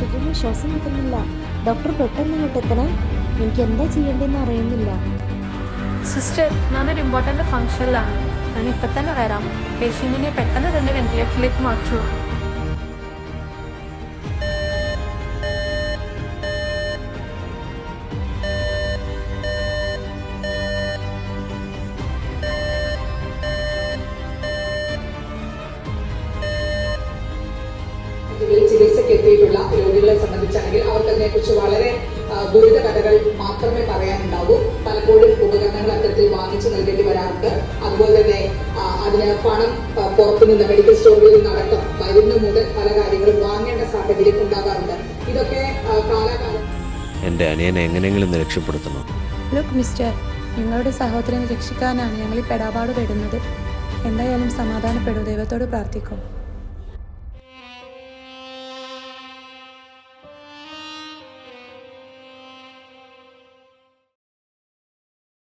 ഓക്സിജന് ശ്വാസം കിട്ടുന്നില്ല. ഡോക്ടർ പെട്ടെന്ന് ഇങ്ങോട്ട് എത്തണേ. എനിക്ക് എന്താ ചെയ്യേണ്ടതെന്ന് അറിയുന്നില്ല. സിസ്റ്റർ, ഞാനൊരു ഇമ്പോർട്ടൻ്റ് ഫംഗ്ഷനിലാണ്. ഞാൻ ഇപ്പം തന്നെ വരാം. പേഷ്യൻറ്റിനെ പെട്ടെന്ന് തന്നെ വെന്റിലേറ്ററിലേക്ക് മാറ്റൂ. ചികിത്സയ്ക്ക് എത്തിയിട്ടുള്ള രോഗികളെ സംബന്ധിച്ചാണെങ്കിൽ അവർക്കതിനെക്കുറിച്ച് വളരെ ദുരിത കഥകൾ മാത്രമേ പറയാനുണ്ടാവൂ. പലപ്പോഴും ഉപകരണങ്ങൾ അത്തരത്തിൽ വാങ്ങിച്ചു നൽകേണ്ടി വരാറുണ്ട്. അതുപോലെ തന്നെ അതിന് പണം പുറത്തുനിന്ന് മെഡിക്കൽ സ്റ്റോറുകളിൽ നിന്നടക്കം മരുന്ന് മുതൽ പല കാര്യങ്ങളും വാങ്ങേണ്ട സാഹചര്യം ഉണ്ടാകാറുണ്ട്. ഇതൊക്കെ കാലാകാലം എൻ്റെ അനിയനെ എങ്ങനെയെങ്കിലും രക്ഷപ്പെടുത്തണം. ലുക്ക് മിസ്റ്റർ, നിങ്ങളുടെ സഹോദരനെ രക്ഷിക്കാനാണ് ഞങ്ങൾ ഈ പെടാപാട് പെടുന്നത്. എന്തായാലും സമാധാനപ്പെടൂ, ദൈവത്തോട് പ്രാർത്ഥിക്കും.